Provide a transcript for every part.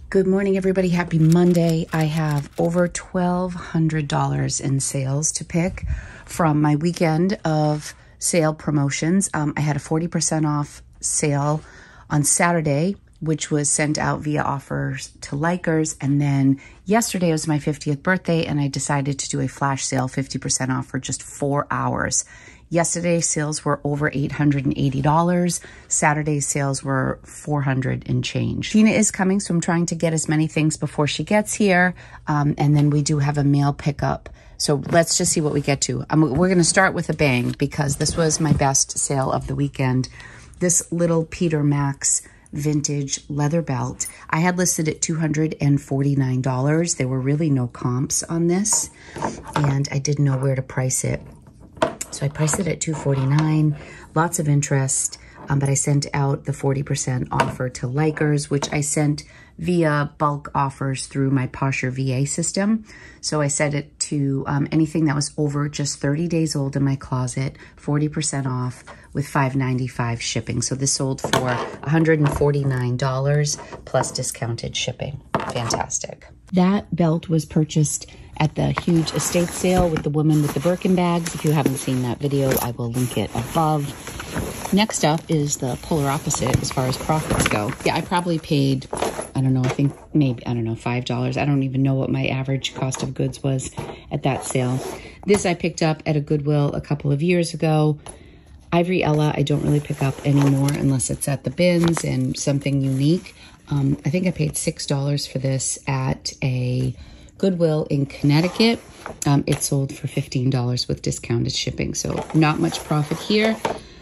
Good morning, everybody. Happy Monday. I have over $1,200 in sales to pick from my weekend of sale promotions. I had a 40% off sale on Saturday, which was sent out via offers to likers. And then yesterday was my 50th birthday, and I decided to do a flash sale, 50% off for just 4 hours. Yesterday's sales were over $880. Saturday's sales were $400 and change. Tina is coming, so I'm trying to get as many things before she gets here. And then we do have a mail pickup. So let's just see what we get to. We're going to start with a bang because this was my best sale of the weekend. This little Peter Max vintage leather belt. I had listed at $249. There were really no comps on this, and I didn't know where to price it. So I priced it at $249, lots of interest, but I sent out the 40% offer to likers, which I sent via bulk offers through my Posher VA system. So I set it to anything that was over just 30 days old in my closet, 40% off with $5.95 shipping. So this sold for $149 plus discounted shipping. Fantastic. That belt was purchased at the huge estate sale with the woman with the Birkin bags. If you haven't seen that video, I will link it above. Next up is the polar opposite as far as profits go. Yeah, I probably paid, I don't know, I think maybe, I don't know, $5. I don't even know what my average cost of goods was at that sale. This I picked up at a Goodwill a couple of years ago. Ivory Ella, I don't really pick up anymore unless it's at the bins and something unique. I think I paid $6 for this at a Goodwill in Connecticut. It sold for $15 with discounted shipping. So not much profit here,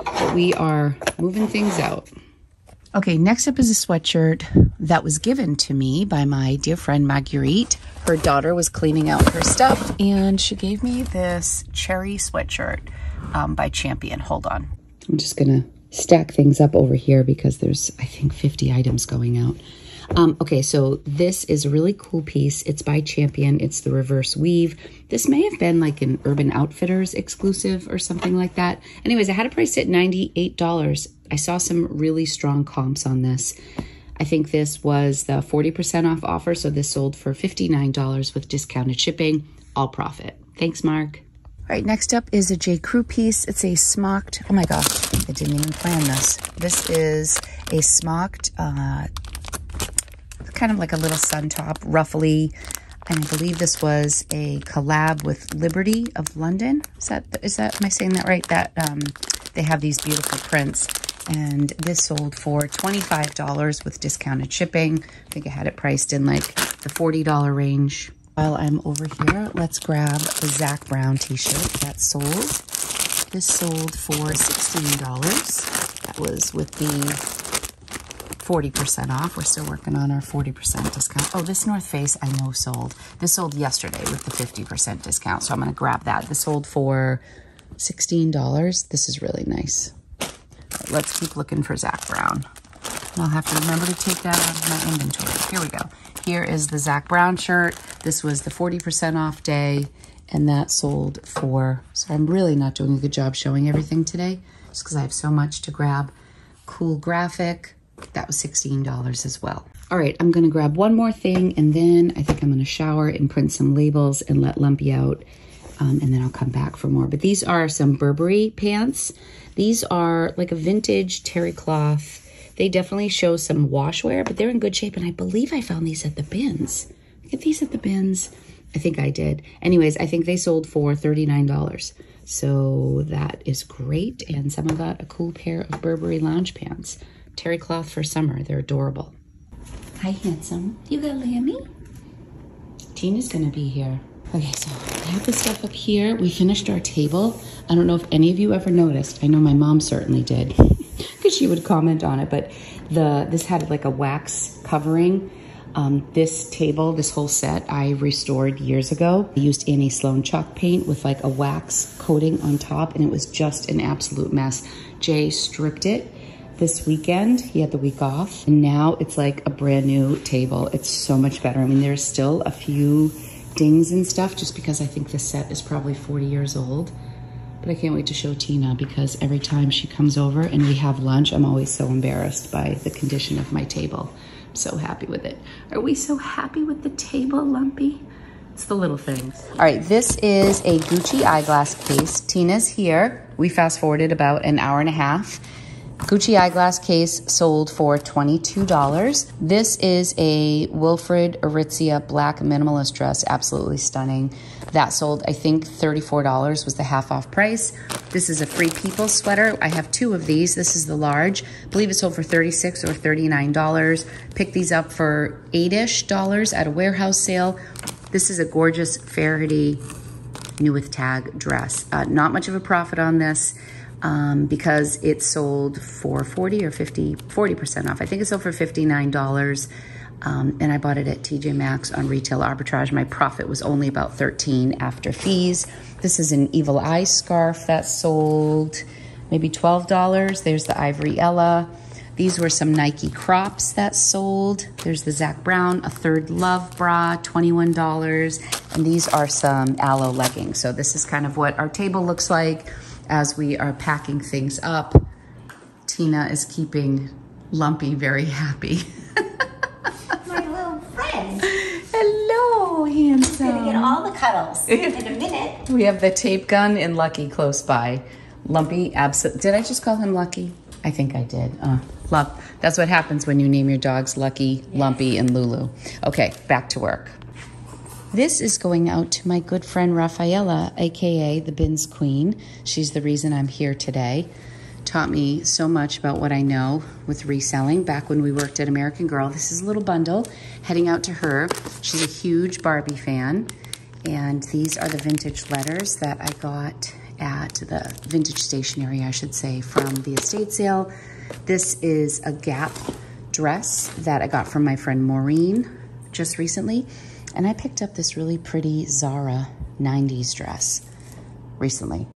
but we are moving things out. Okay, next up is a sweatshirt that was given to me by my dear friend Marguerite. Her daughter was cleaning out her stuff, and she gave me this cherry sweatshirt by Champion. Hold on. I'm just going to stack things up over here because there's, I think, 50 items going out. Okay, so this is a really cool piece. It's by Champion. It's the reverse weave. This may have been like an Urban Outfitters exclusive or something like that. Anyways, I had it priced at $98. I saw some really strong comps on this. I think this was the 40% off offer, so this sold for $59 with discounted shipping. All profit. Thanks, Mark. All right, next up is a J. Crew piece. It's a smocked, oh my gosh, I didn't even plan this. This is a smocked, kind of like a little sun top, ruffly. And I believe this was a collab with Liberty of London. Is that, am I saying that right? That they have these beautiful prints. And this sold for $25 with discounted shipping. I think I had it priced in like the $40 range. While I'm over here, let's grab the Zac Brown t-shirt that sold. This sold for $16. That was with the 40% off. We're still working on our 40% discount. Oh, this North Face I know sold. This sold yesterday with the 50% discount, so I'm going to grab that. This sold for $16. This is really nice. Right, let's keep looking for Zac Brown. And I'll have to remember to take that out of my inventory. Here we go. Here is the Zac Brown shirt. This was the 40% off day, and that sold for, so I'm really not doing a good job showing everything today, just because I have so much to grab. Cool graphic. That was $16 as well. All right, I'm gonna grab one more thing, and then I think I'm gonna shower and print some labels and let Lumpy out, and then I'll come back for more. But these are some Burberry pants. These are like a vintage terry cloth. They definitely show some wash wear, but they're in good shape, and I believe I found these at the bins. Get these at the bins. I think I did. Anyways, I think they sold for $39. So that is great, and someone got a cool pair of Burberry lounge pants. Terry cloth for summer. They're adorable. Hi, handsome. You gonna lay at me? Tina's gonna be here. Okay, so I have the stuff up here. We finished our table. I don't know if any of you ever noticed. I know my mom certainly did because she would comment on it, but this had like a wax covering. This table, this whole set, I restored years ago. I used Annie Sloan chalk paint with like a wax coating on top, and it was just an absolute mess. Jay stripped it this weekend. He had the week off, and now it's like a brand new table. It's so much better. I mean, there's still a few dings and stuff just because I think this set is probably 40 years old. But I can't wait to show Tina because every time she comes over and we have lunch, I'm always so embarrassed by the condition of my table. So happy with it. Are we so happy with the table, Lumpy? It's the little things. All right, this is a Gucci eyeglass case. Tina's here. We fast forwarded about an hour and a half. Gucci eyeglass case sold for $22. This is a Wilfred Aritzia black minimalist dress, absolutely stunning. That sold, I think, $34 was the half off price. This is a Free People sweater. I have 2 of these. This is the large. I believe it sold for $36 or $39. Picked these up for $8-ish at a warehouse sale. This is a gorgeous Faraday new with tag dress. Not much of a profit on this. Because it sold for 40% off. I think it sold for $59. And I bought it at TJ Maxx on retail arbitrage. My profit was only about $13 after fees. This is an Evil Eye scarf that sold maybe $12. There's the Ivory Ella. These were some Nike crops that sold. There's the Zach Brown, a Third Love bra, $21. And these are some Aloe leggings. So this is kind of what our table looks like as we are packing things up. Tina is keeping Lumpy very happy. My little friend. Hello, handsome. Gonna get all the cuddles in a minute. We have the tape gun and Lucky close by. Lumpy, did I just call him Lucky? I think I did. That's what happens when you name your dogs Lucky, Lumpy, and Lulu. Okay, back to work. This is going out to my good friend Rafaela, aka the Bins Queen. She's the reason I'm here today. Taught me so much about what I know with reselling back when we worked at American Girl. This is a little bundle heading out to her. She's a huge Barbie fan. And these are the vintage letters that I got at the vintage stationery, I should say, from the estate sale. This is a Gap dress that I got from my friend Maureen just recently. And I picked up this really pretty Zara 90s dress recently.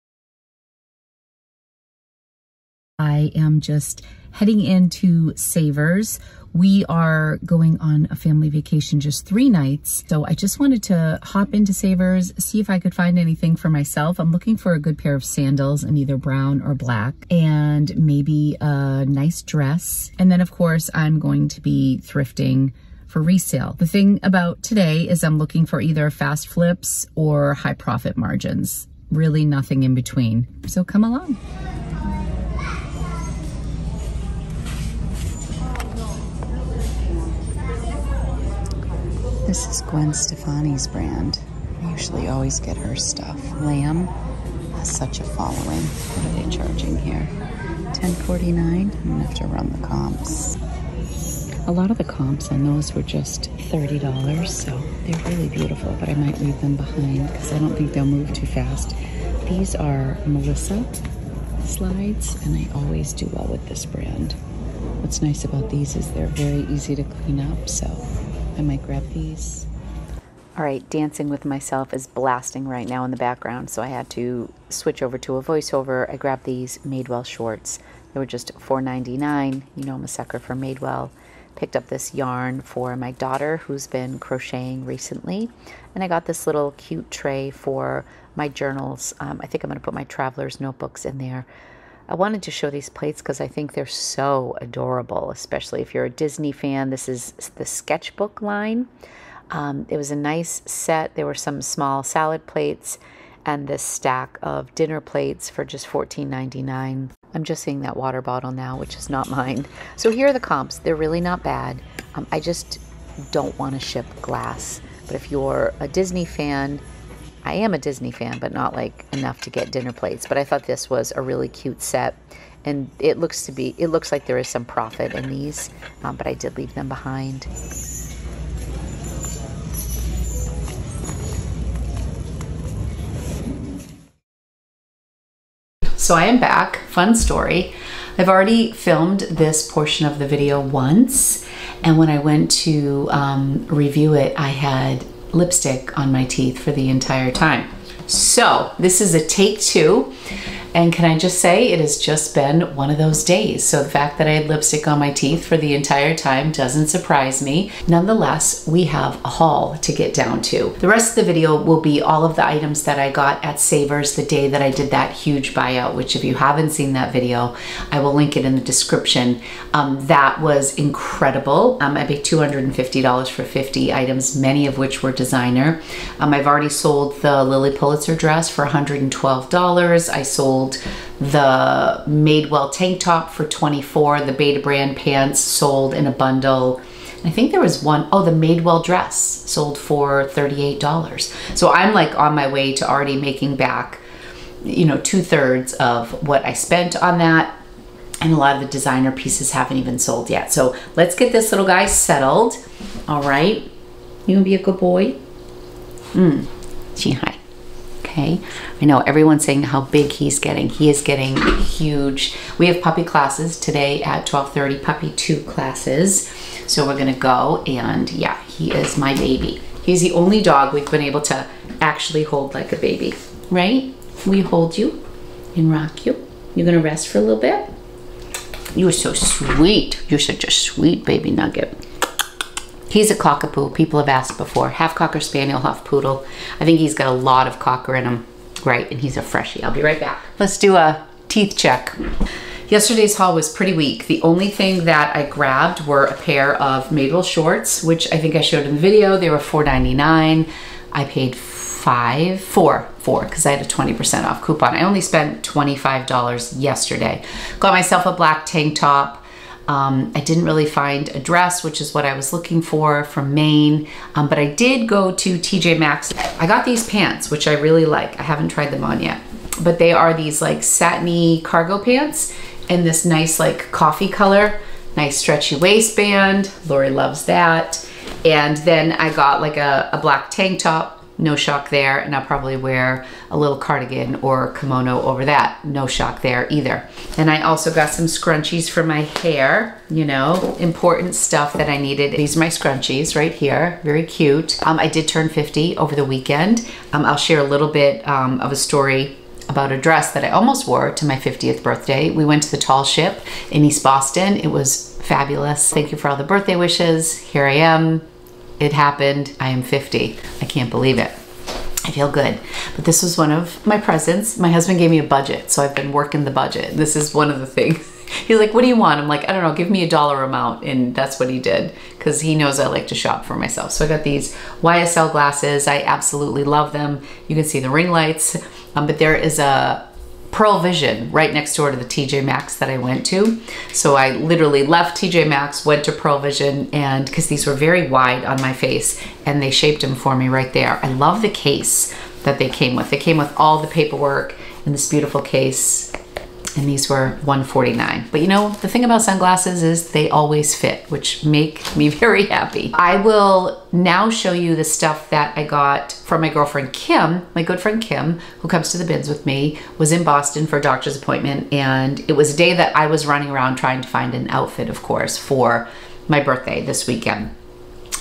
I am just heading into Savers. We are going on a family vacation, just 3 nights. So I just wanted to hop into Savers, see if I could find anything for myself. I'm looking for a good pair of sandals in either brown or black, and maybe a nice dress. And then of course, I'm going to be thrifting for resale. The thing about today is I'm looking for either fast flips or high profit margins. Really nothing in between. So come along. This is Gwen Stefani's brand. I usually always get her stuff. Lamb has such a following. What are they charging here? $10.49? I'm gonna have to run the comps. A lot of the comps on those were just $30, so they're really beautiful, but I might leave them behind because I don't think they'll move too fast. These are Melissa slides, and I always do well with this brand. What's nice about these is they're very easy to clean up, so I might grab these. All right, Dancing with Myself is blasting right now in the background, so I had to switch over to a voiceover. I grabbed these Madewell shorts. They were just $4.99. You know I'm a sucker for Madewell. Picked up this yarn for my daughter who's been crocheting recently. And I got this little cute tray for my journals. I think I'm going to put my traveler's notebooks in there. I wanted to show these plates because I think they're so adorable, especially if you're a Disney fan. This is the sketchbook line. It was a nice set. There were some small salad plates and this stack of dinner plates for just $14.99. I'm just seeing that water bottle now, which is not mine. So here are the comps. They're really not bad. I just don't want to ship glass. But if you're a Disney fan, I am a Disney fan, but not like enough to get dinner plates. But I thought this was a really cute set. And it looks like there is some profit in these, but I did leave them behind. So I am back. Fun story. I've already filmed this portion of the video once, and when I went to review it, I had lipstick on my teeth for the entire time. So this is a take 2. And can I just say, it has just been one of those days. So the fact that I had lipstick on my teeth for the entire time doesn't surprise me. Nonetheless, we have a haul to get down to. The rest of the video will be all of the items that I got at Savers the day that I did that huge buyout, which if you haven't seen that video, I will link it in the description. That was incredible. I paid $250 for 50 items, many of which were designer. I've already sold the Lily Pulitzer dress for $112. I sold the Madewell tank top for $24. The Beta brand pants sold in a bundle. I think there was one, oh, the Madewell dress sold for $38. So I'm like on my way to already making back, you know, 2/3 of what I spent on that. And a lot of the designer pieces haven't even sold yet. So let's get this little guy settled. All right. You gonna be a good boy? Gee, hi. Okay. I know everyone's saying how big he's getting. He is getting huge. We have puppy classes today at 12:30, puppy 2 classes. So we're gonna go, and yeah, he is my baby. He's the only dog we've been able to actually hold like a baby, right? We hold you and rock you. You're gonna rest for a little bit? You're so sweet. You're such a sweet baby nugget. He's a cockapoo. People have asked before. Half Cocker Spaniel, half Poodle. I think he's got a lot of Cocker in him. Right, and he's a freshie. I'll be right back. Let's do a teeth check. Yesterday's haul was pretty weak. The only thing that I grabbed were a pair of Madewell shorts, which I think I showed in the video. They were $4.99. I paid $4 because I had a 20% off coupon. I only spent $25 yesterday. Got myself a black tank top. I didn't really find a dress, which is what I was looking for from Maine, but I did go to TJ Maxx. I got these pants, which I really like. I haven't tried them on yet, but they are these like satiny cargo pants in this nice like coffee color, nice stretchy waistband. Lori loves that. And then I got like a black tank top. No shock there, and I'll probably wear a little cardigan or kimono over that. No shock there either. And I also got some scrunchies for my hair, you know, important stuff that I needed. These are my scrunchies right here, very cute. I did turn 50 over the weekend. I'll share a little bit of a story about a dress that I almost wore to my 50th birthday. We went to the Tall Ship in East Boston. It was fabulous. Thank you for all the birthday wishes. Here I am. It happened. I am 50. I can't believe it. I feel good. But this was one of my presents. My husband gave me a budget, so I've been working the budget. This is one of the things. He's like, what do you want? I'm like, I don't know, give me a dollar amount. And that's what he did, because he knows I like to shop for myself. So I got these YSL glasses. I absolutely love them. You can see the ring lights, but there is a Pearl Vision right next door to the TJ Maxx that I went to. So I literally left TJ Maxx, went to Pearl Vision, and because these were very wide on my face, and they shaped them for me right there. I love the case that they came with. They came with all the paperwork in this beautiful case, and these were $149. But you know, the thing about sunglasses is they always fit, which make me very happy. I will now show you the stuff that I got from my girlfriend Kim. My good friend Kim, who comes to the bins with me, was in Boston for a doctor's appointment, and it was a day that I was running around trying to find an outfit, of course, for my birthday this weekend.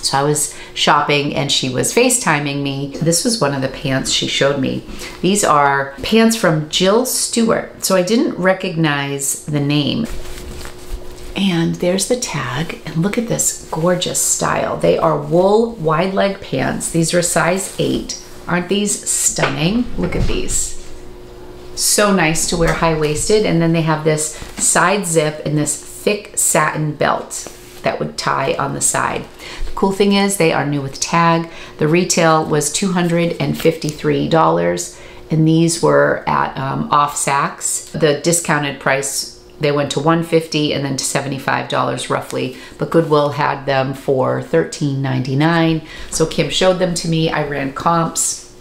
So I was shopping and she was FaceTiming me. This was one of the pants she showed me. These are pants from Jill Stewart. So I didn't recognize the name. And there's the tag, and look at this gorgeous style. They are wool wide leg pants. These are a size 8. Aren't these stunning? Look at these. So nice to wear high-waisted, and then they have this side zip and this thick satin belt that would tie on the side. The cool thing is they are new with tag. The retail was $253, and these were at off Saks. The discounted price, they went to $150 and then to $75 roughly, but Goodwill had them for $13.99. So Kim showed them to me. I ran comps.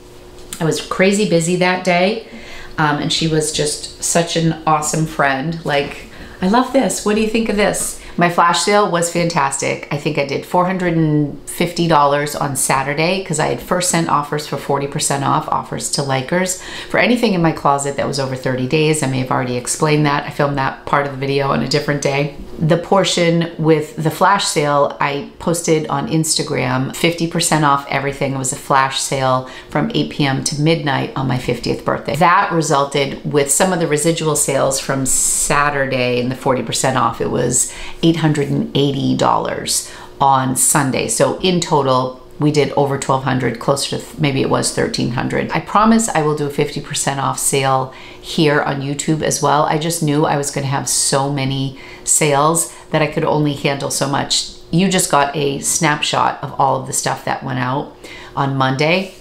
I was crazy busy that day, and she was just such an awesome friend. Like, I love this. What do you think of this? My flash sale was fantastic. I think I did $450 on Saturday because I had first sent offers for 40% off, offers to likers. For anything in my closet that was over 30 days, I may have already explained that. I filmed that part of the video on a different day. The portion with the flash sale, I posted on Instagram, 50% off everything. It was a flash sale from 8 p.m. to midnight on my 50th birthday. That resulted with some of the residual sales from Saturday and the 40% off. It was $880 on Sunday. So in total, we did over 1,200, closer to maybe it was 1,300. I promise I will do a 50% off sale here on YouTube as well. I just knew I was gonna have so many sales that I could only handle so much. You just got a snapshot of all of the stuff that went out on Monday.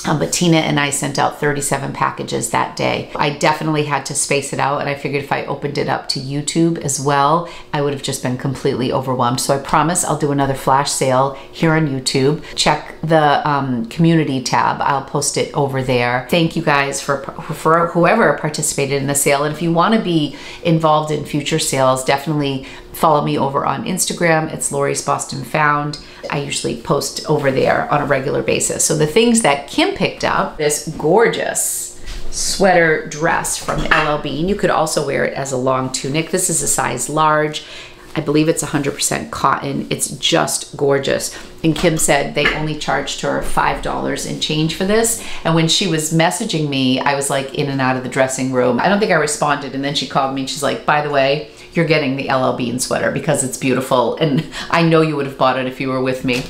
But Tina and I sent out 37 packages that day. I definitely had to space it out, and I figured if I opened it up to YouTube as well, I would have just been completely overwhelmed. So I promise I'll do another flash sale here on YouTube. Check the community tab. I'll post it over there. Thank you guys for whoever participated in the sale. And if you want to be involved in future sales, definitely follow me over on Instagram. It's LORIBOSTONFOUND. I usually post over there on a regular basis. So the things that Kim picked up, this gorgeous sweater dress from LLB, and you could also wear it as a long tunic. This is a size large. I believe it's 100% cotton. It's just gorgeous. And Kim said they only charged her $5 and change for this. And when she was messaging me, I was like in and out of the dressing room. I don't think I responded. And then she called me and she's like, by the way, you're getting the LL Bean sweater because it's beautiful. And I know you would have bought it if you were with me.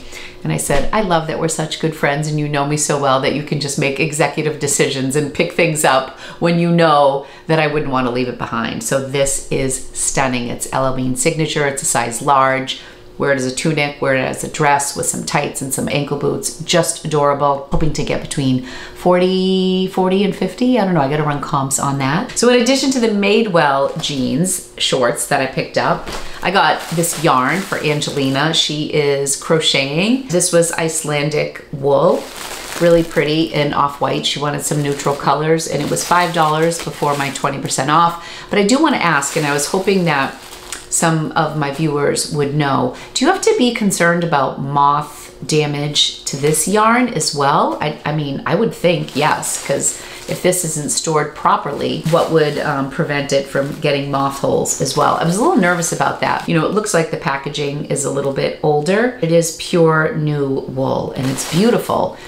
And I said, I love that we're such good friends and you know me so well that you can just make executive decisions and pick things up when you know that I wouldn't want to leave it behind. So this is stunning. It's LL Bean signature. It's a size large. Wear it as a tunic, wear it as a dress with some tights and some ankle boots. Just adorable. Hoping to get between 40 and 50. I don't know, I gotta run comps on that. So in addition to the Madewell jeans shorts that I picked up, I got this yarn for Angelina. She is crocheting. This was Icelandic wool. Really pretty in off-white. She wanted some neutral colors and it was $5 before my 20% off. But I do want to ask, and I was hoping that some of my viewers would know, do you have to be concerned about moth damage to this yarn as well? I mean, I would think yes, because if this isn't stored properly, what would prevent it from getting moth holes as well? I was a little nervous about that. You know, it looks like the packaging is a little bit older. It is pure new wool and it's beautiful.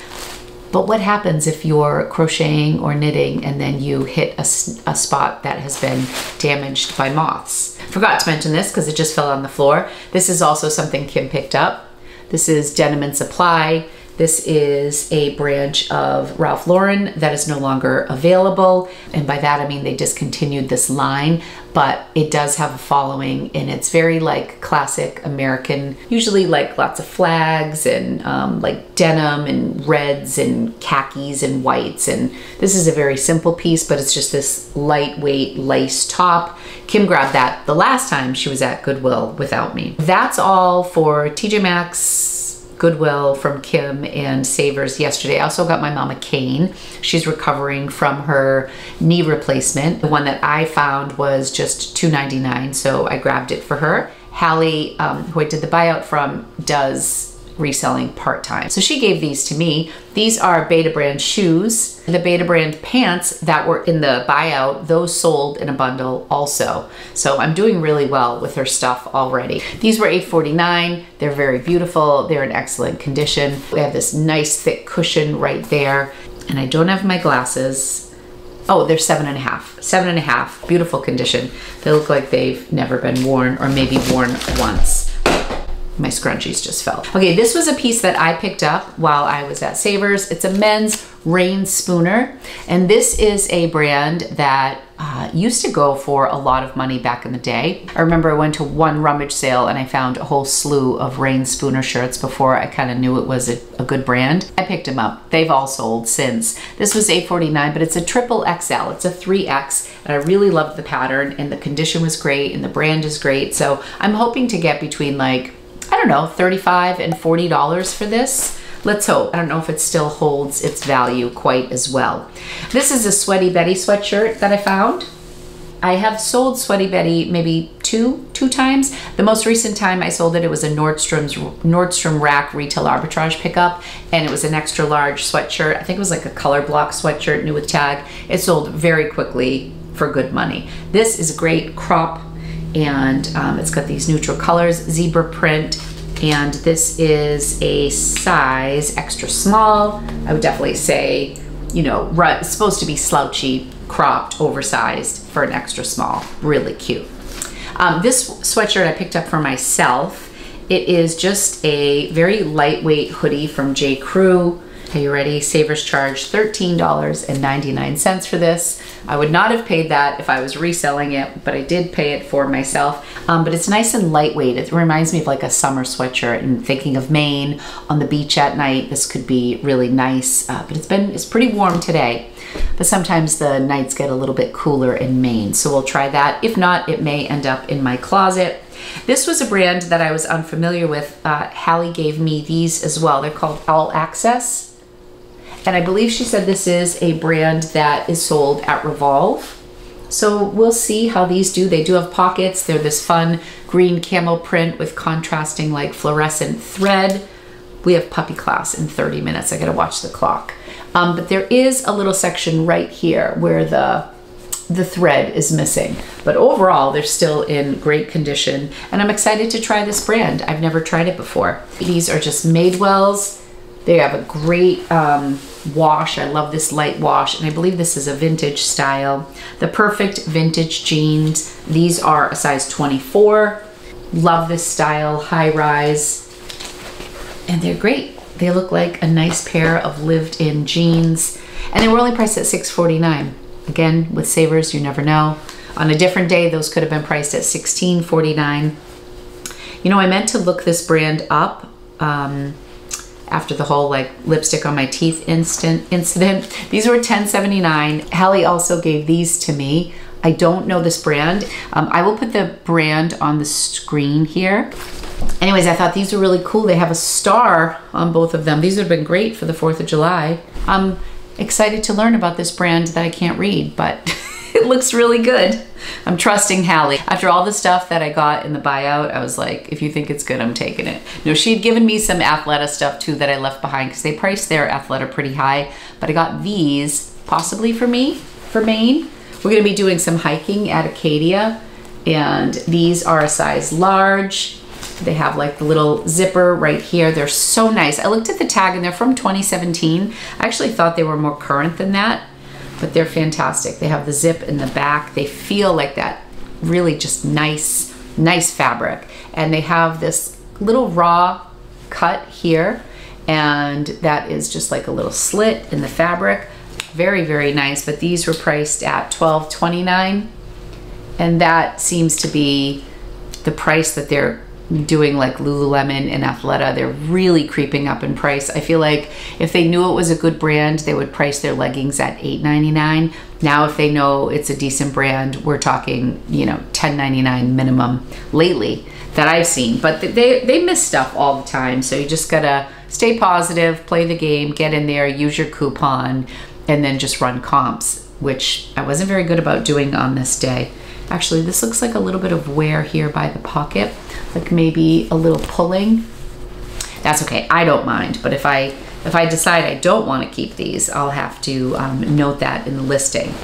But what happens if you're crocheting or knitting and then you hit a spot that has been damaged by moths? Forgot to mention this because it just fell on the floor. This is also something Kim picked up. This is Denim and Supply. This is a branch of Ralph Lauren that is no longer available. And by that, I mean they discontinued this line, but it does have a following and it's very like classic American, usually like lots of flags and like denim and reds and khakis and whites. And this is a very simple piece, but it's just this lightweight lace top. Kim grabbed that the last time she was at Goodwill without me. That's all for TJ Maxx, Goodwill from Kim and Savers yesterday. I also got my mom a cane. She's recovering from her knee replacement. The one that I found was just $2.99, so I grabbed it for her. Hallie, who I did the buyout from, does reselling part-time. So she gave these to me. These are Beta brand shoes. The Beta brand pants that were in the buyout, those sold in a bundle also. So I'm doing really well with her stuff already. These were $8.49. They're very beautiful. They're in excellent condition. We have this nice thick cushion right there. And I don't have my glasses. Oh, they're 7.5. 7.5, beautiful condition. They look like they've never been worn or maybe worn once. My scrunchies just fell. Okay, this was a piece that I picked up while I was at Savers. It's a men's rain spooner. And this is a brand that used to go for a lot of money back in the day. I remember I went to one rummage sale and I found a whole slew of rain spooner shirts before I kind of knew it was a good brand. I picked them up. They've all sold since. This was $8.49, but it's a triple XL. It's a 3X, and I really loved the pattern and the condition was great and the brand is great. So I'm hoping to get between like, I don't know, $35 and $40 for this. Let's hope. I don't know if it still holds its value quite as well. This is a Sweaty Betty sweatshirt that I found. I have sold Sweaty Betty maybe two times. The most recent time I sold it, it was a Nordstrom Rack retail arbitrage pickup, and it was an extra large sweatshirt. I think it was like a color block sweatshirt, new with tag. It sold very quickly for good money. This is a great crop and it's got these neutral colors, zebra print, and this is a size extra small. I would definitely say, you know, it's supposed to be slouchy, cropped, oversized for an extra small. Really cute. This sweatshirt I picked up for myself. It is just a very lightweight hoodie from J. Crew. Are you ready? Savers charged $13.99 for this. I would not have paid that if I was reselling it, but I did pay it for myself. But it's nice and lightweight. It reminds me of like a summer sweatshirt, and thinking of Maine on the beach at night, this could be really nice. But it's pretty warm today, but sometimes the nights get a little bit cooler in Maine. So we'll try that. If not, it may end up in my closet. This was a brand that I was unfamiliar with. Hallie gave me these as well. They're called All Access. And I believe she said this is a brand that is sold at Revolve. So we'll see how these do. They do have pockets. They're this fun green camel print with contrasting like fluorescent thread. We have puppy class in 30 minutes. I gotta watch the clock. But there is a little section right here where the thread is missing. But overall, they're still in great condition. And I'm excited to try this brand. I've never tried it before. These are just Madewells. They have a great wash. I love this light wash, and I believe this is a vintage style. The perfect vintage jeans. These are a size 24. Love this style, high rise, and they're great. They look like a nice pair of lived-in jeans, and they were only priced at $6.49. Again, with savers, you never know. On a different day, those could have been priced at $16.49. You know, I meant to look this brand up after the whole like lipstick on my teeth incident. These were $10.79. Hallie also gave these to me. I don't know this brand. I will put the brand on the screen here. Anyways, I thought these were really cool. They have a star on both of them. These would have been great for the 4th of July. I'm excited to learn about this brand that I can't read, but it looks really good. I'm trusting Hallie. After all the stuff that I got in the buyout, I was like, if you think it's good, I'm taking it. No, she had given me some Athleta stuff too that I left behind because they priced their Athleta pretty high, but I got these possibly for me, for Maine. We're gonna be doing some hiking at Acadia, and these are a size large. They have like the little zipper right here. They're so nice. I looked at the tag and they're from 2017. I actually thought they were more current than that, but they're fantastic. They have the zip in the back. They feel like that really just nice fabric. And they have this little raw cut here, and that is just like a little slit in the fabric. Very, very nice, but these were priced at $12.29, and that seems to be the price that they're doing like Lululemon and Athleta. They're really creeping up in price. I feel like if they knew it was a good brand, they would price their leggings at $8.99. Now, if they know it's a decent brand, we're talking, you know, $10.99 minimum lately that I've seen. But they miss stuff all the time. So you just gotta stay positive, play the game, get in there, use your coupon, and then just run comps, which I wasn't very good about doing on this day. Actually, this looks like a little bit of wear here by the pocket, like maybe a little pulling. That's okay, I don't mind, but if I decide I don't want to keep these, I'll have to note that in the listing.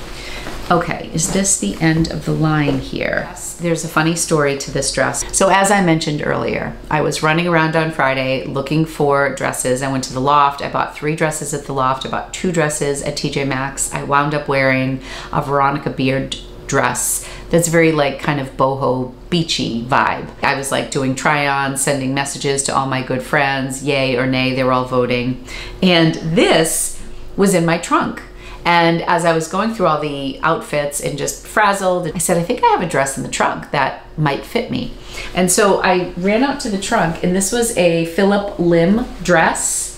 Okay, is this the end of the line here? Yes, there's a funny story to this dress. So as I mentioned earlier, I was running around on Friday looking for dresses. I went to the loft, I bought 3 dresses at the loft, I bought 2 dresses at TJ Maxx. I wound up wearing a Veronica Beard dress that's very like kind of boho beachy vibe. I was like doing try-ons, sending messages to all my good friends, yay or nay, they were all voting. And this was in my trunk. And as I was going through all the outfits and just frazzled, I said, I think I have a dress in the trunk that might fit me. And so I ran out to the trunk, and this was a Phillip Lim dress.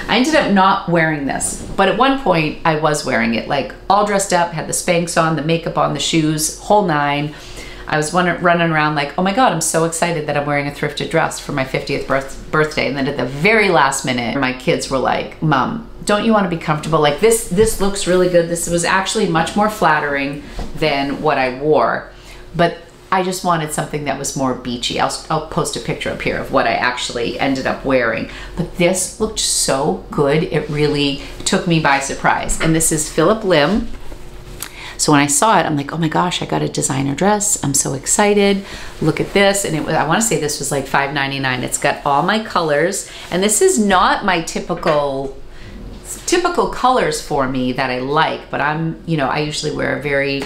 I ended up not wearing this, but at one point I was wearing it, like all dressed up, had the Spanx on, the makeup on, the shoes, whole nine. I was running around like, oh my God, I'm so excited that I'm wearing a thrifted dress for my 50th birthday. And then at the very last minute, my kids were like, Mom, don't you want to be comfortable? Like this looks really good. This was actually much more flattering than what I wore, but I just wanted something that was more beachy. I'll post a picture up here of what I actually ended up wearing. But this looked so good. It really took me by surprise. And this is Phillip Lim. So when I saw it, I'm like, oh my gosh, I got a designer dress. I'm so excited. Look at this. And it was, I want to say this was like $5.99. It's got all my colors. And this is not my typical colors for me that I like, but I'm, you know, I usually wear a very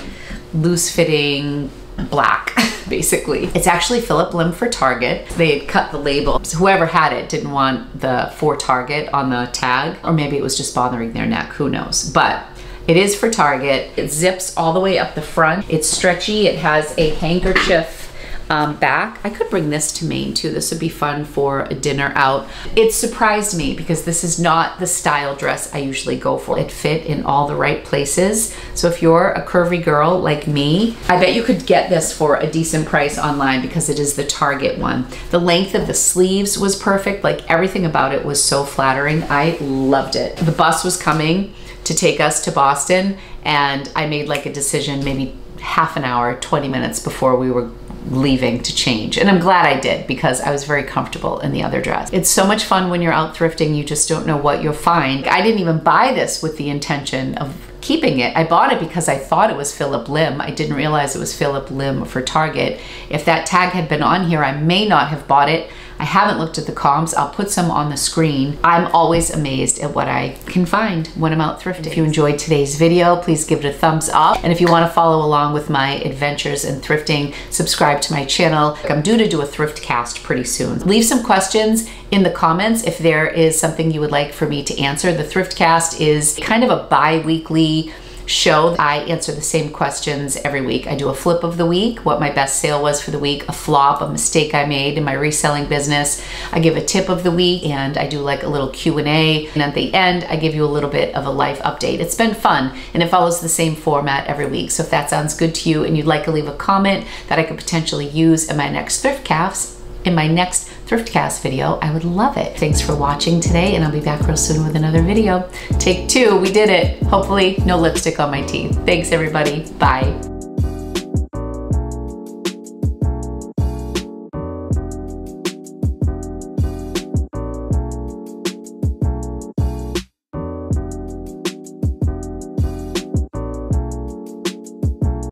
loose fitting black, basically. It's actually Phillip Lim for Target. They had cut the label. So whoever had it didn't want the for Target on the tag, or maybe it was just bothering their neck, who knows. But it is for Target. It zips all the way up the front. It's stretchy. It has a handkerchief back. I could bring this to Maine too. This would be fun for a dinner out. It surprised me because this is not the style dress I usually go for. It fit in all the right places. So if you're a curvy girl like me, I bet you could get this for a decent price online because it is the Target one. The length of the sleeves was perfect. Like everything about it was so flattering. I loved it. The bus was coming to take us to Boston, and I made like a decision maybe half an hour, 20 minutes before we were leaving to change. And I'm glad I did because I was very comfortable in the other dress. It's so much fun when you're out thrifting, you just don't know what you'll find. I didn't even buy this with the intention of keeping it. I bought it because I thought it was Phillip Lim. I didn't realize it was Phillip Lim for Target. If that tag had been on here, I may not have bought it. I haven't looked at the comps. I'll put some on the screen. I'm always amazed at what I can find when I'm out thrifting. If you enjoyed today's video, please give it a thumbs up. And if you want to follow along with my adventures in thrifting, subscribe to my channel. I'm due to do a thrift cast pretty soon. Leave some questions in the comments if there is something you would like for me to answer. The thrift cast is kind of a bi-weekly show. I answer the same questions every week. I do a flip of the week, what my best sale was for the week, a flop, a mistake I made in my reselling business. I give a tip of the week, and I do like a little Q&A. And at the end, I give you a little bit of a life update. It's been fun, and it follows the same format every week. So if that sounds good to you and you'd like to leave a comment that I could potentially use in my next Thriftcast video, I would love it. Thanks for watching today, and I'll be back real soon with another video. Take 2, we did it. Hopefully no lipstick on my teeth. Thanks everybody, bye.